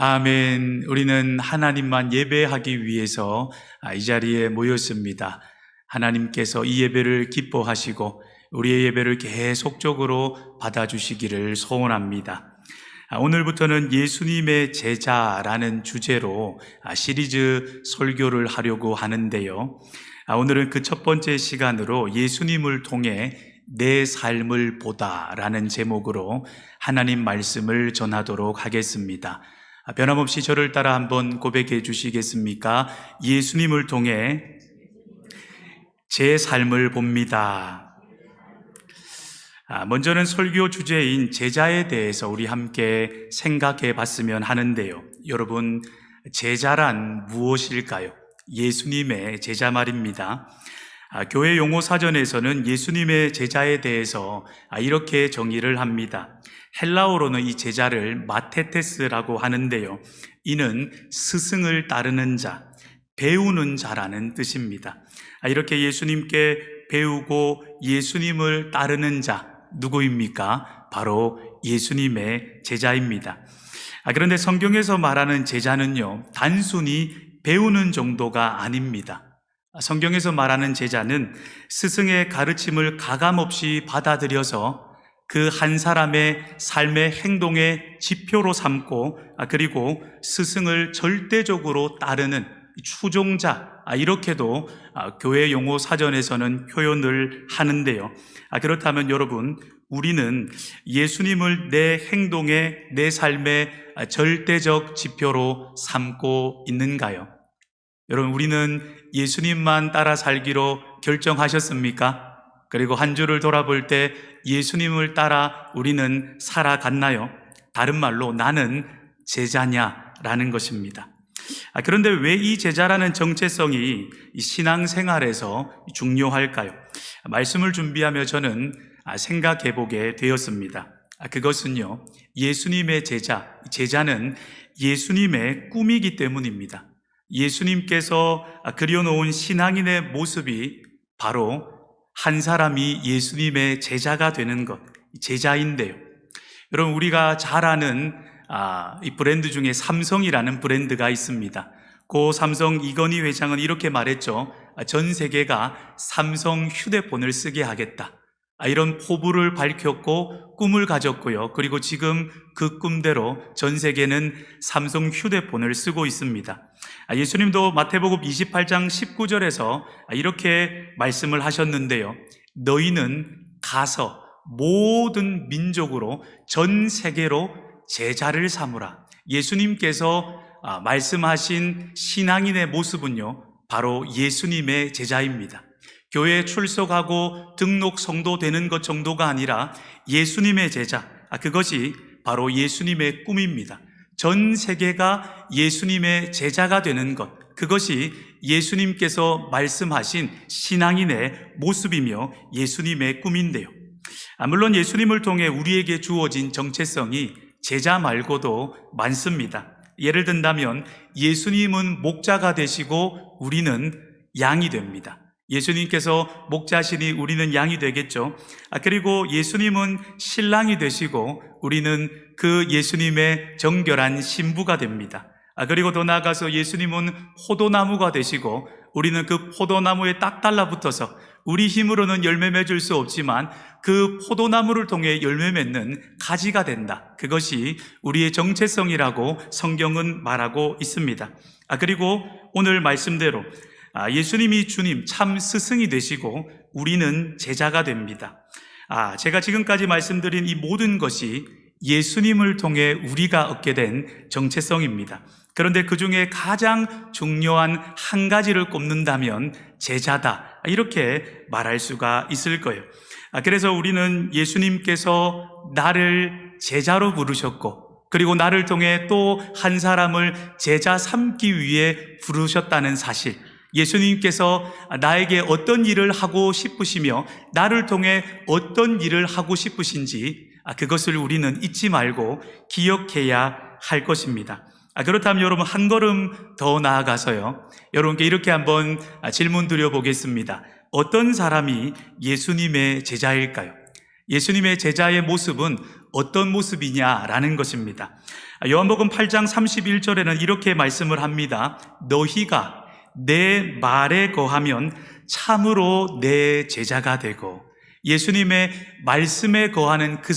아멘. 우리는 하나님만 예배하기 위해서 이 자리에 모였습니다. 하나님께서 이 예배를 기뻐하시고 우리의 예배를 계속적으로 받아주시기를 소원합니다. 오늘부터는 예수님의 제자라는 주제로 시리즈 설교를 하려고 하는데요. 오늘은 그 첫 번째 시간으로 예수님을 통해 내 삶을 보다라는 제목으로 하나님 말씀을 전하도록 하겠습니다. 변함없이 저를 따라 한번 고백해 주시겠습니까? 예수님을 통해 제 삶을 봅니다. 먼저는 설교 주제인 제자에 대해서 우리 함께 생각해 봤으면 하는데요. 여러분, 제자란 무엇일까요? 예수님의 제자 말입니다. 교회 용어 사전에서는 예수님의 제자에 대해서 이렇게 정의를 합니다. 헬라어로는 이 제자를 마테테스라고 하는데요. 이는 스승을 따르는 자, 배우는 자라는 뜻입니다. 이렇게 예수님께 배우고 예수님을 따르는 자, 누구입니까? 바로 예수님의 제자입니다. 그런데 성경에서 말하는 제자는요, 단순히 배우는 정도가 아닙니다. 성경에서 말하는 제자는 스승의 가르침을 가감없이 받아들여서 그 한 사람의 삶의 행동의 지표로 삼고 그리고 스승을 절대적으로 따르는 추종자, 이렇게도 교회 용어 사전에서는 표현을 하는데요. 그렇다면 여러분, 우리는 예수님을 내 행동의, 내 삶의 절대적 지표로 삼고 있는가요? 여러분, 우리는 예수님만 따라 살기로 결정하셨습니까? 그리고 한 주를 돌아볼 때 예수님을 따라 우리는 살아갔나요? 다른 말로 나는 제자냐라는 것입니다. 그런데 왜 이 제자라는 정체성이 신앙생활에서 중요할까요? 말씀을 준비하며 저는 생각해 보게 되었습니다. 그것은요, 예수님의 제자는 예수님의 꿈이기 때문입니다. 예수님께서 그려놓은 신앙인의 모습이 바로 한 사람이 예수님의 제자가 되는 것, 제자인데요. 여러분, 우리가 잘 아는 이 브랜드 중에 삼성이라는 브랜드가 있습니다. 고 삼성 이건희 회장은 이렇게 말했죠. 전 세계가 삼성 휴대폰을 쓰게 하겠다. 이런 포부를 밝혔고 꿈을 가졌고요. 그리고 지금 그 꿈대로 전 세계는 삼성 휴대폰을 쓰고 있습니다. 예수님도 마태복음 28장 19절에서 이렇게 말씀을 하셨는데요. 너희는 가서 모든 민족으로 전 세계로 제자를 삼으라. 예수님께서 말씀하신 신앙인의 모습은요, 바로 예수님의 제자입니다. 교회에 출석하고 등록 성도 되는 것 정도가 아니라 예수님의 제자, 그것이 바로 예수님의 꿈입니다. 전 세계가 예수님의 제자가 되는 것, 그것이 예수님께서 말씀하신 신앙인의 모습이며 예수님의 꿈인데요. 물론 예수님을 통해 우리에게 주어진 정체성이 제자 말고도 많습니다. 예를 든다면 예수님은 목자가 되시고 우리는 양이 됩니다. 예수님께서 목자시니 우리는 양이 되겠죠. 그리고 예수님은 신랑이 되시고 우리는 그 예수님의 정결한 신부가 됩니다. 그리고 더 나아가서 예수님은 포도나무가 되시고 우리는 그 포도나무에 딱 달라붙어서 우리 힘으로는 열매 맺을 수 없지만 그 포도나무를 통해 열매 맺는 가지가 된다. 그것이 우리의 정체성이라고 성경은 말하고 있습니다. 그리고 오늘 말씀대로 예수님이 주님 참 스승이 되시고 우리는 제자가 됩니다. 제가 지금까지 말씀드린 이 모든 것이 예수님을 통해 우리가 얻게 된 정체성입니다. 그런데 그 중에 가장 중요한 한 가지를 꼽는다면 제자다, 이렇게 말할 수가 있을 거예요. 그래서 우리는 예수님께서 나를 제자로 부르셨고 그리고 나를 통해 또 한 사람을 제자 삼기 위해 부르셨다는 사실, 예수님께서 나에게 어떤 일을 하고 싶으시며 나를 통해 어떤 일을 하고 싶으신지 그것을 우리는 잊지 말고 기억해야 할 것입니다. 그렇다면 여러분, 한 걸음 더 나아가서요, 여러분께 이렇게 한번 질문 드려보겠습니다. 어떤 사람이 예수님의 제자일까요? 예수님의 제자의 모습은 어떤 모습이냐라는 것입니다. 요한복음 8장 31절에는 이렇게 말씀을 합니다. 너희가 내 말에 거하면 참으로 내 제자가 되고, 예수님의 말씀에 거하는 그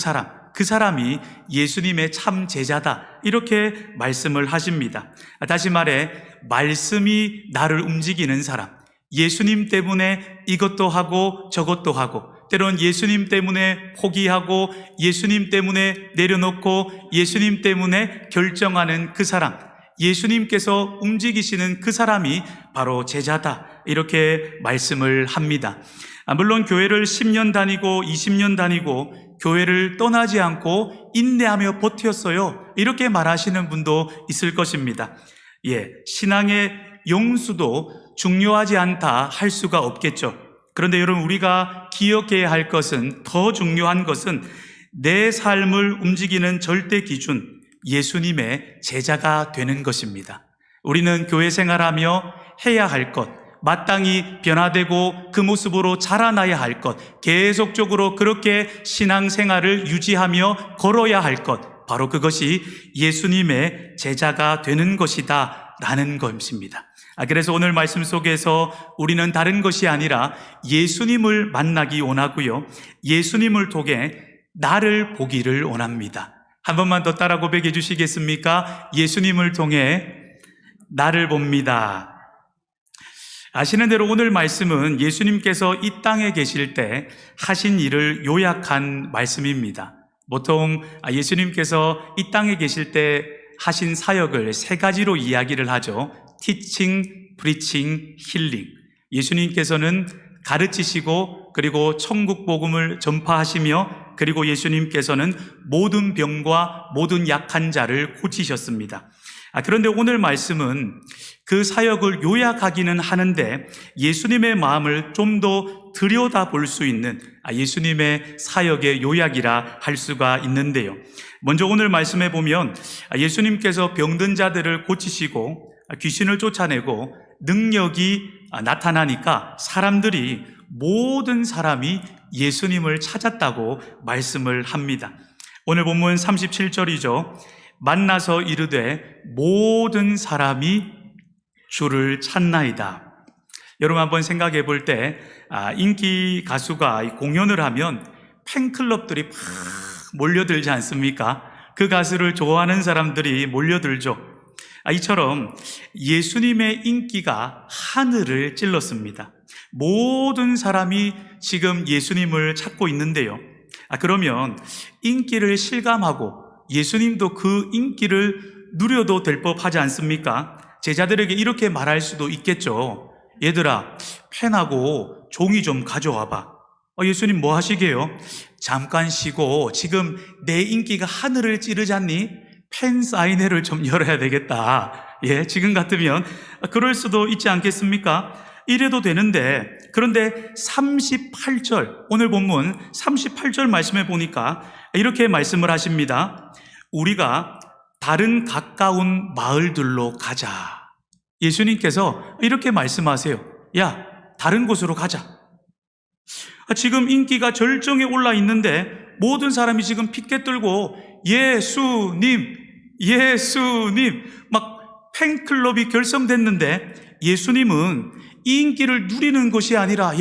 사람이 예수님의 참 제자다, 이렇게 말씀을 하십니다. 다시 말해 말씀이 나를 움직이는 사람, 예수님 때문에 이것도 하고 저것도 하고, 때론 예수님 때문에 포기하고 예수님 때문에 내려놓고 예수님 때문에 결정하는 그 사람, 예수님께서 움직이시는 그 사람이 바로 제자다, 이렇게 말씀을 합니다. 물론 교회를 10년 다니고 20년 다니고 교회를 떠나지 않고 인내하며 버텼어요, 이렇게 말하시는 분도 있을 것입니다. 신앙의 용수도 중요하지 않다 할 수가 없겠죠. 그런데 여러분, 우리가 기억해야 할 것은, 더 중요한 것은 내 삶을 움직이는 절대 기준, 예수님의 제자가 되는 것입니다. 우리는 교회 생활하며 해야 할 것, 마땅히 변화되고 그 모습으로 자라나야 할 것, 계속적으로 그렇게 신앙생활을 유지하며 걸어야 할 것, 바로 그것이 예수님의 제자가 되는 것이다 라는 것입니다. 그래서 오늘 말씀 속에서 우리는 다른 것이 아니라 예수님을 만나기 원하고요, 예수님을 통해 나를 보기를 원합니다. 한 번만 더 따라 고백해 주시겠습니까? 예수님을 통해 나를 봅니다. 아시는 대로 오늘 말씀은 예수님께서 이 땅에 계실 때 하신 일을 요약한 말씀입니다. 보통 예수님께서 이 땅에 계실 때 하신 사역을 세 가지로 이야기를 하죠. Teaching, Preaching, Healing. 예수님께서는 가르치시고, 그리고 천국 복음을 전파하시며, 그리고 예수님께서는 모든 병과 모든 약한 자를 고치셨습니다. 그런데 오늘 말씀은 그 사역을 요약하기는 하는데 예수님의 마음을 좀 더 들여다볼 수 있는 예수님의 사역의 요약이라 할 수가 있는데요. 먼저 오늘 말씀에 보면 예수님께서 병든 자들을 고치시고 귀신을 쫓아내고 능력이 나타나니까 모든 사람이 예수님을 찾았다고 말씀을 합니다. 오늘 본문 37절이죠. 만나서 이르되 모든 사람이 주를 찾나이다. 여러분 한번 생각해 볼 때 인기 가수가 공연을 하면 팬클럽들이 막 몰려들지 않습니까? 그 가수를 좋아하는 사람들이 몰려들죠. 이처럼 예수님의 인기가 하늘을 찔렀습니다. 모든 사람이 지금 예수님을 찾고 있는데요. 그러면 인기를 실감하고 예수님도 그 인기를 누려도 될 법하지 않습니까? 제자들에게 이렇게 말할 수도 있겠죠. 얘들아, 펜하고 종이 좀 가져와봐. 예수님 뭐 하시게요? 잠깐 쉬고 지금 내 인기가 하늘을 찌르잖니? 펜 사인회를 좀 열어야 되겠다. 지금 같으면 그럴 수도 있지 않겠습니까? 이래도 되는데, 그런데 38절, 오늘 본문 38절 말씀해 보니까 이렇게 말씀을 하십니다. 우리가 다른 가까운 마을들로 가자. 예수님께서 이렇게 말씀하세요. 야, 다른 곳으로 가자. 지금 인기가 절정에 올라 있는데 모든 사람이 지금 피켓 들고 예수님 막 팬클럽이 결성됐는데 예수님은 이 인기를 누리는 것이 아니라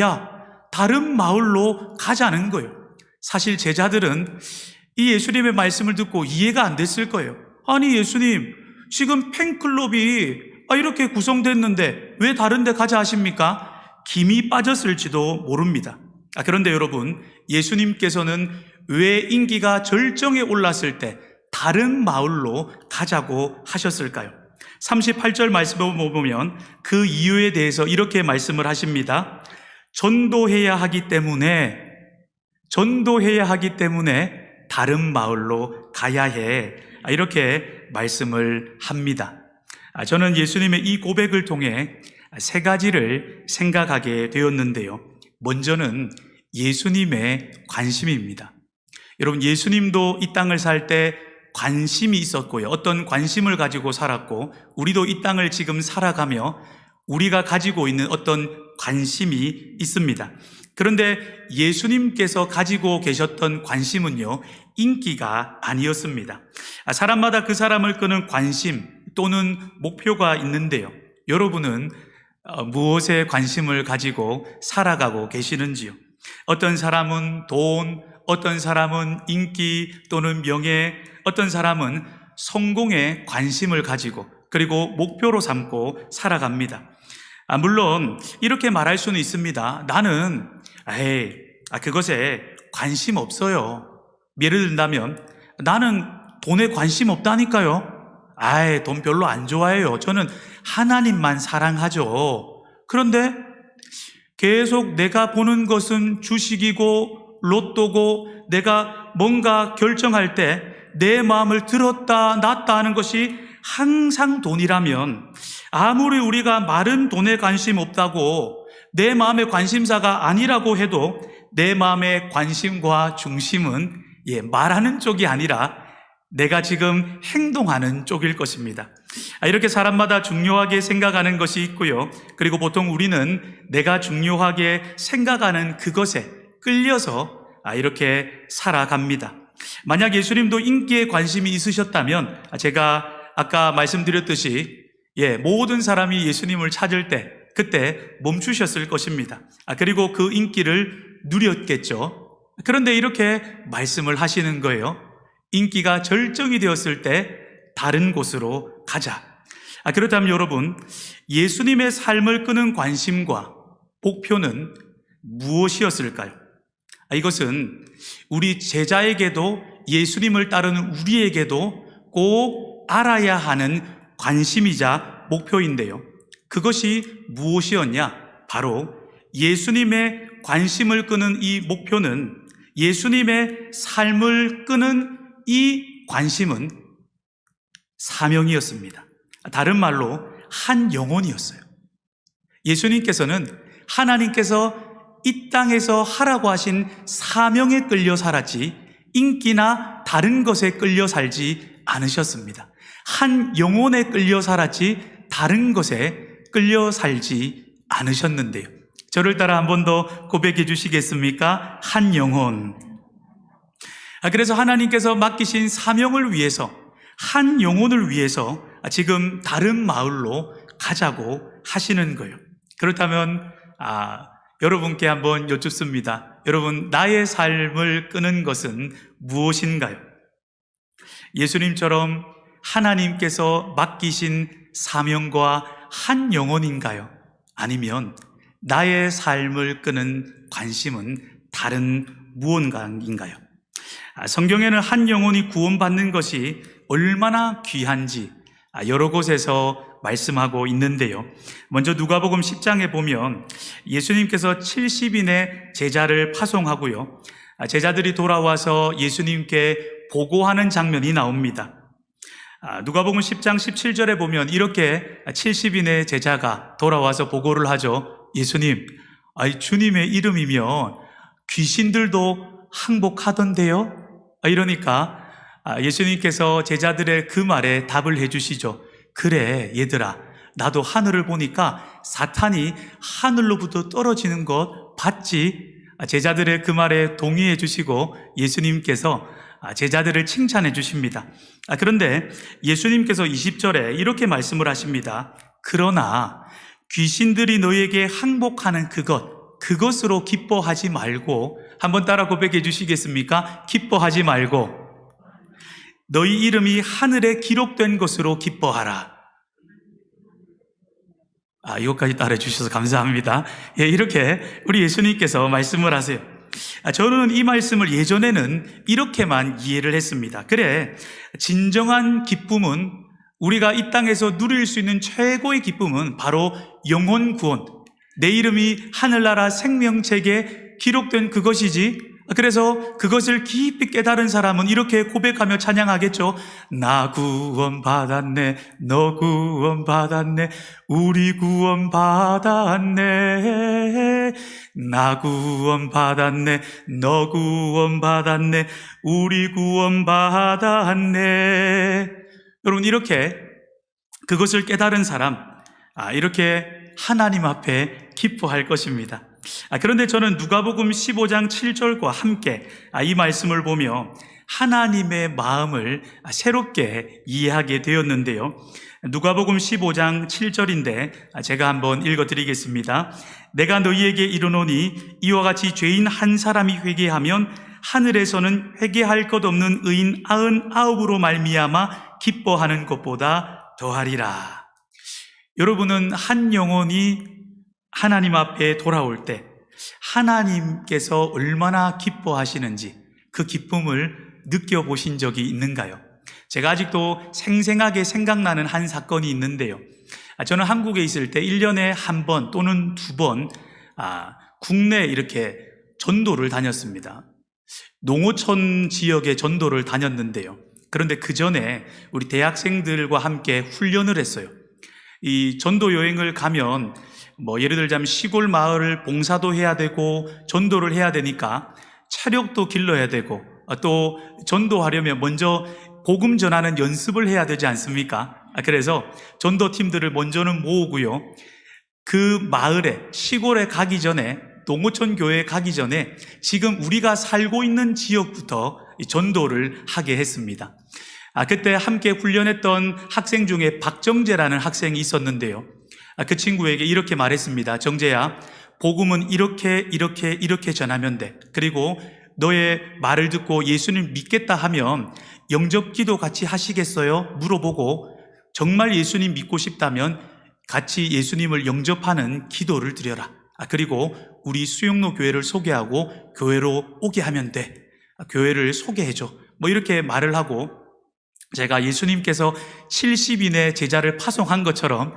다른 마을로 가자는 거예요. 사실 제자들은 이 예수님의 말씀을 듣고 이해가 안 됐을 거예요. 아니 예수님, 지금 팬클럽이 이렇게 구성됐는데 왜 다른 데 가자 하십니까? 김이 빠졌을지도 모릅니다. 그런데 여러분, 예수님께서는 왜 인기가 절정에 올랐을 때 다른 마을로 가자고 하셨을까요? 38절 말씀을 보면 그 이유에 대해서 이렇게 말씀을 하십니다. 전도해야 하기 때문에 다른 마을로 가야 해. 이렇게 말씀을 합니다. 저는 예수님의 이 고백을 통해 세 가지를 생각하게 되었는데요. 먼저는 예수님의 관심입니다. 여러분, 예수님도 이 땅을 살 때 관심이 있었고요. 어떤 관심을 가지고 살았고, 우리도 이 땅을 지금 살아가며 우리가 가지고 있는 어떤 관심이 있습니다. 그런데 예수님께서 가지고 계셨던 관심은요, 인기가 아니었습니다. 사람마다 그 사람을 끄는 관심 또는 목표가 있는데요. 여러분은 무엇에 관심을 가지고 살아가고 계시는지요? 어떤 사람은 돈, 어떤 사람은 인기 또는 명예, 어떤 사람은 성공에 관심을 가지고 그리고 목표로 삼고 살아갑니다. 물론 이렇게 말할 수는 있습니다. 나는 그것에 관심 없어요. 예를 든다면 나는 돈에 관심 없다니까요. 돈 별로 안 좋아해요. 저는 하나님만 사랑하죠. 그런데 계속 내가 보는 것은 주식이고 로또고 내가 뭔가 결정할 때 내 마음을 들었다 놨다 하는 것이 항상 돈이라면, 아무리 우리가 말은 돈에 관심 없다고 내 마음의 관심사가 아니라고 해도 내 마음의 관심과 중심은 말하는 쪽이 아니라 내가 지금 행동하는 쪽일 것입니다. 이렇게 사람마다 중요하게 생각하는 것이 있고요. 그리고 보통 우리는 내가 중요하게 생각하는 그것에 끌려서 이렇게 살아갑니다. 만약 예수님도 인기에 관심이 있으셨다면 제가 아까 말씀드렸듯이 모든 사람이 예수님을 찾을 때 그때 멈추셨을 것입니다. 그리고 그 인기를 누렸겠죠. 그런데 이렇게 말씀을 하시는 거예요. 인기가 절정이 되었을 때 다른 곳으로 가자. 그렇다면 여러분, 예수님의 삶을 끄는 관심과 목표는 무엇이었을까요? 이것은 우리 제자에게도 예수님을 따르는 우리에게도 꼭 알아야 하는 관심이자 목표인데요. 그것이 무엇이었냐? 바로 예수님의 관심을 끄는 이 목표는, 예수님의 삶을 끄는 이 관심은 사명이었습니다. 다른 말로 한 영혼이었어요. 예수님께서는 하나님께서 이 땅에서 하라고 하신 사명에 끌려 살았지 인기나 다른 것에 끌려 살지 않으셨습니다. 한 영혼에 끌려 살았지 다른 것에 끌려 살지 않으셨는데요. 저를 따라 한 번 더 고백해 주시겠습니까? 한 영혼. 그래서 하나님께서 맡기신 사명을 위해서, 한 영혼을 위해서 지금 다른 마을로 가자고 하시는 거예요. 그렇다면 여러분께 한번 여쭙습니다. 여러분, 나의 삶을 끄는 것은 무엇인가요? 예수님처럼 하나님께서 맡기신 사명과 한 영혼인가요? 아니면 나의 삶을 끄는 관심은 다른 무언가인가요? 성경에는 한 영혼이 구원받는 것이 얼마나 귀한지 여러 곳에서 말씀하고 있는데요. 먼저 누가복음 10장에 보면 예수님께서 70인의 제자를 파송하고요. 제자들이 돌아와서 예수님께 보고하는 장면이 나옵니다. 누가복음 10장 17절에 보면 이렇게 70인의 제자가 돌아와서 보고를 하죠. 예수님, 주님의 이름이면 귀신들도 항복하던데요? 이러니까 예수님께서 제자들의 그 말에 답을 해주시죠. 그래, 얘들아, 나도 하늘을 보니까 사탄이 하늘로부터 떨어지는 것 봤지? 제자들의 그 말에 동의해 주시고 예수님께서 제자들을 칭찬해 주십니다. 그런데 예수님께서 20절에 이렇게 말씀을 하십니다. 그러나 귀신들이 너에게 항복하는 그것으로 기뻐하지 말고, 한번 따라 고백해 주시겠습니까? 기뻐하지 말고 너희 이름이 하늘에 기록된 것으로 기뻐하라. 이것까지 따라 주셔서 감사합니다. 이렇게 우리 예수님께서 말씀을 하세요. 저는 이 말씀을 예전에는 이렇게만 이해를 했습니다. 그래, 진정한 기쁨은, 우리가 이 땅에서 누릴 수 있는 최고의 기쁨은 바로 영혼 구원, 내 이름이 하늘나라 생명책에 기록된 그것이지. 그래서 그것을 깊이 깨달은 사람은 이렇게 고백하며 찬양하겠죠. 나 구원 받았네, 너 구원 받았네, 우리 구원 받았네. 나 구원 받았네, 너 구원 받았네, 우리 구원 받았네. 여러분, 이렇게 그것을 깨달은 사람, 이렇게 하나님 앞에 기뻐할 것입니다. 그런데 저는 누가복음 15장 7절과 함께 이 말씀을 보며 하나님의 마음을 새롭게 이해하게 되었는데요. 누가복음 15장 7절인데 제가 한번 읽어드리겠습니다. 내가 너희에게 이르노니 이와 같이 죄인 한 사람이 회개하면 하늘에서는 회개할 것 없는 의인 99으로 말미암아 기뻐하는 것보다 더하리라. 여러분은 한 영혼이 하나님 앞에 돌아올 때 하나님께서 얼마나 기뻐하시는지 그 기쁨을 느껴보신 적이 있는가요? 제가 아직도 생생하게 생각나는 한 사건이 있는데요. 저는 한국에 있을 때 1년에 한 번 또는 두 번 국내 이렇게 전도를 다녔습니다. 농어촌 지역의 전도를 다녔는데요. 그런데 그 전에 우리 대학생들과 함께 훈련을 했어요. 이 전도 여행을 가면 예를 들자면 시골 마을을 봉사도 해야 되고 전도를 해야 되니까 차력도 길러야 되고 또 전도하려면 먼저 복음 전하는 연습을 해야 되지 않습니까? 그래서 전도팀들을 먼저는 모으고요. 그 마을에, 시골에 가기 전에, 농어촌 교회에 가기 전에 지금 우리가 살고 있는 지역부터 전도를 하게 했습니다. 그때 함께 훈련했던 학생 중에 박정재라는 학생이 있었는데요. 그 친구에게 이렇게 말했습니다. 정재야, 복음은 이렇게 전하면 돼. 그리고 너의 말을 듣고 예수님 믿겠다 하면 영접기도 같이 하시겠어요? 물어보고 정말 예수님 믿고 싶다면 같이 예수님을 영접하는 기도를 드려라. 그리고 우리 수영로 교회를 소개하고 교회로 오게 하면 돼. 교회를 소개해줘. 이렇게 말을 하고 제가 예수님께서 70인의 제자를 파송한 것처럼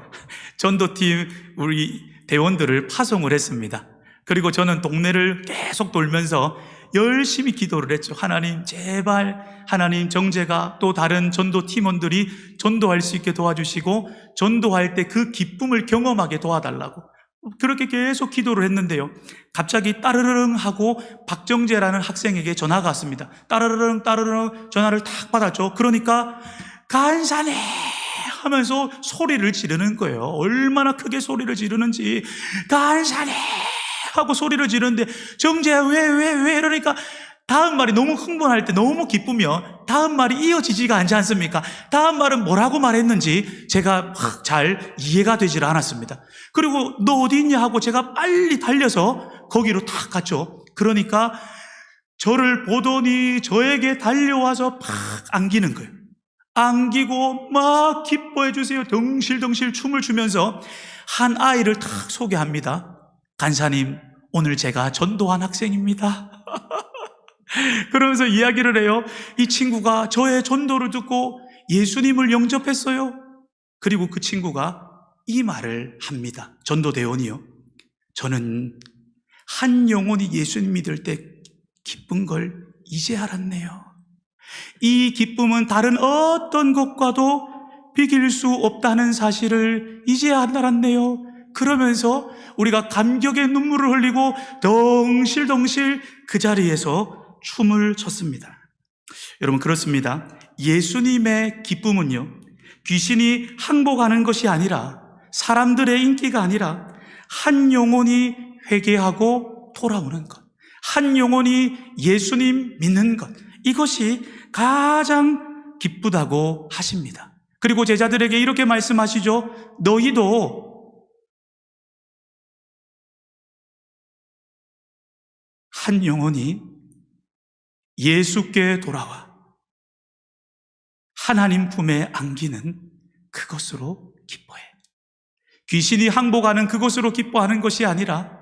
전도팀 우리 대원들을 파송을 했습니다. 그리고 저는 동네를 계속 돌면서 열심히 기도를 했죠. 하나님 제발 하나님 정제가 또 다른 전도 팀원들이 전도할 수 있게 도와주시고 전도할 때 그 기쁨을 경험하게 도와달라고 그렇게 계속 기도를 했는데요. 갑자기 따르릉 하고 박정재라는 학생에게 전화가 왔습니다. 따르릉 전화를 탁 받았죠. 그러니까 간사네 하면서 소리를 지르는 거예요. 얼마나 크게 소리를 지르는지. 간사네 하고 소리를 지르는데 정재야 왜 이러니까 다음 말이 너무 흥분할 때 너무 기쁘면 다음 말이 이어지지가 않지 않습니까? 다음 말은 뭐라고 말했는지 제가 막 잘 이해가 되질 않았습니다. 그리고 너 어디 있냐 하고 제가 빨리 달려서 거기로 탁 갔죠. 그러니까 저를 보더니 저에게 달려와서 팍 안기는 거예요. 안기고 막 기뻐해 주세요. 덩실덩실 춤을 추면서 한 아이를 탁 소개합니다. 간사님, 오늘 제가 전도한 학생입니다. 그러면서 이야기를 해요. 이 친구가 저의 전도를 듣고 예수님을 영접했어요. 그리고 그 친구가 이 말을 합니다. 전도대원이요. 저는 한 영혼이 예수님 믿을 때 기쁜 걸 이제 알았네요. 이 기쁨은 다른 어떤 것과도 비길 수 없다는 사실을 이제 알았네요. 그러면서 우리가 감격의 눈물을 흘리고 덩실덩실 그 자리에서 춤을 췄습니다. 여러분, 그렇습니다. 예수님의 기쁨은요, 귀신이 항복하는 것이 아니라 사람들의 인기가 아니라 한 영혼이 회개하고 돌아오는 것, 한 영혼이 예수님 믿는 것, 이것이 가장 기쁘다고 하십니다. 그리고 제자들에게 이렇게 말씀하시죠. 너희도 한 영혼이 예수께 돌아와 하나님 품에 안기는 그것으로 기뻐해. 귀신이 항복하는 그것으로 기뻐하는 것이 아니라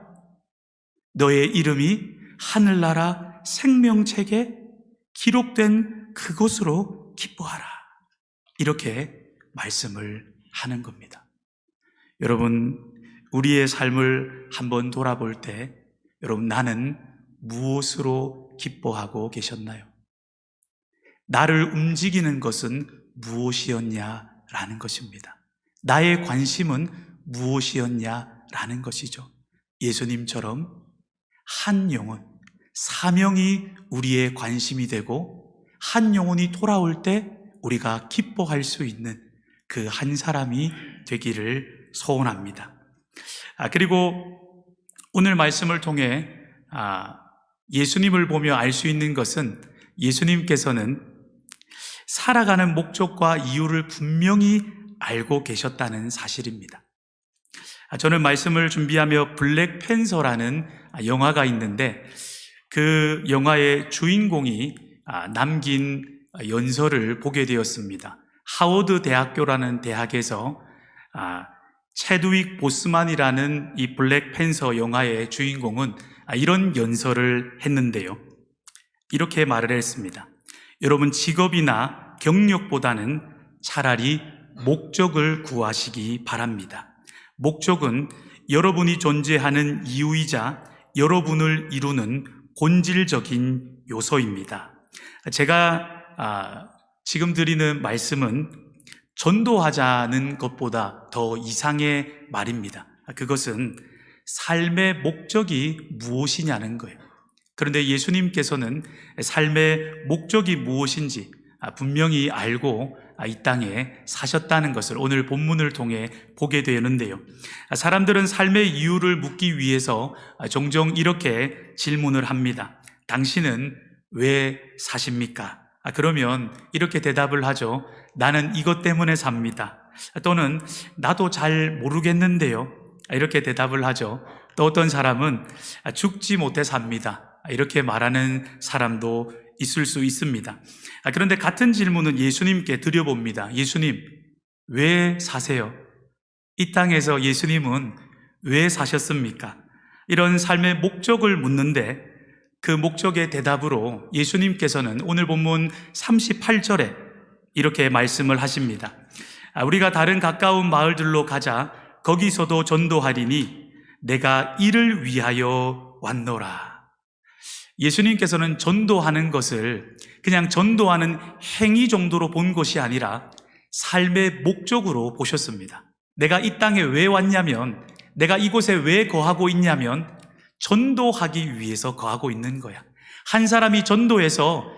너의 이름이 하늘나라 생명책에 기록된 그것으로 기뻐하라. 이렇게 말씀을 하는 겁니다. 여러분, 우리의 삶을 한번 돌아볼 때 여러분, 나는 무엇으로 기뻐하고 계셨나요? 나를 움직이는 것은 무엇이었냐라는 것입니다. 나의 관심은 무엇이었냐라는 것이죠. 예수님처럼 한 영혼, 사명이 우리의 관심이 되고 한 영혼이 돌아올 때 우리가 기뻐할 수 있는 그 한 사람이 되기를 소원합니다. 그리고 오늘 말씀을 통해 예수님을 보며 알 수 있는 것은 예수님께서는 살아가는 목적과 이유를 분명히 알고 계셨다는 사실입니다. 저는 말씀을 준비하며 블랙팬서라는 영화가 있는데 그 영화의 주인공이 남긴 연설을 보게 되었습니다. 하워드 대학교라는 대학에서 체드윅 보스만이라는 이 블랙팬서 영화의 주인공은 이런 연설을 했는데요. 이렇게 말을 했습니다. 여러분, 직업이나 경력보다는 차라리 목적을 구하시기 바랍니다. 목적은 여러분이 존재하는 이유이자 여러분을 이루는 본질적인 요소입니다. 제가 지금 드리는 말씀은 전도하자는 것보다 더 이상의 말입니다. 그것은 삶의 목적이 무엇이냐는 거예요. 그런데 예수님께서는 삶의 목적이 무엇인지 분명히 알고 이 땅에 사셨다는 것을 오늘 본문을 통해 보게 되는데요. 사람들은 삶의 이유를 묻기 위해서 종종 이렇게 질문을 합니다. 당신은 왜 사십니까? 그러면 이렇게 대답을 하죠. 나는 이것 때문에 삽니다. 또는 나도 잘 모르겠는데요. 이렇게 대답을 하죠. 또 어떤 사람은 죽지 못해 삽니다. 이렇게 말하는 사람도 있을 수 있습니다. 그런데 같은 질문은 예수님께 드려봅니다. 예수님, 왜 사세요? 이 땅에서 예수님은 왜 사셨습니까? 이런 삶의 목적을 묻는데 그 목적의 대답으로 예수님께서는 오늘 본문 38절에 이렇게 말씀을 하십니다. 우리가 다른 가까운 마을들로 가자. 거기서도 전도하리니 내가 이를 위하여 왔노라. 예수님께서는 전도하는 것을 그냥 전도하는 행위 정도로 본 것이 아니라 삶의 목적으로 보셨습니다. 내가 이 땅에 왜 왔냐면, 내가 이곳에 왜 거하고 있냐면 전도하기 위해서 거하고 있는 거야. 한 사람이 전도해서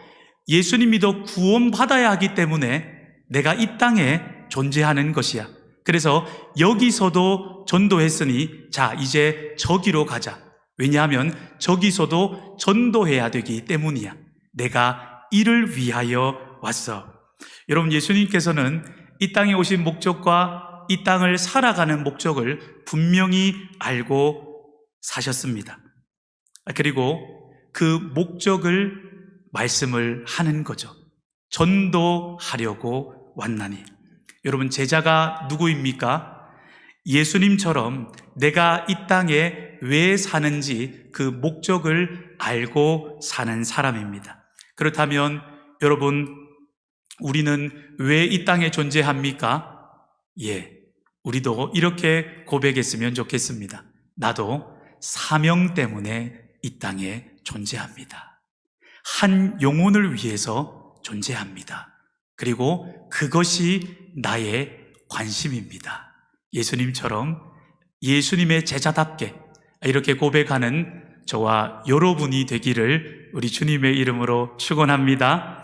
예수님 믿어 구원받아야 하기 때문에 내가 이 땅에 존재하는 것이야. 그래서 여기서도 전도했으니 자, 이제 저기로 가자. 왜냐하면 저기서도 전도해야 되기 때문이야. 내가 이를 위하여 왔어. 여러분, 예수님께서는 이 땅에 오신 목적과 이 땅을 살아가는 목적을 분명히 알고 사셨습니다. 그리고 그 목적을 말씀을 하는 거죠. 전도하려고 왔나니. 여러분, 제자가 누구입니까? 예수님처럼 내가 이 땅에 왜 사는지 그 목적을 알고 사는 사람입니다. 그렇다면 여러분, 우리는 왜 이 땅에 존재합니까? 우리도 이렇게 고백했으면 좋겠습니다. 나도 사명 때문에 이 땅에 존재합니다. 한 영혼을 위해서 존재합니다. 그리고 그것이 나의 관심입니다. 예수님처럼 예수님의 제자답게 이렇게 고백하는 저와 여러분이 되기를 우리 주님의 이름으로 축원합니다.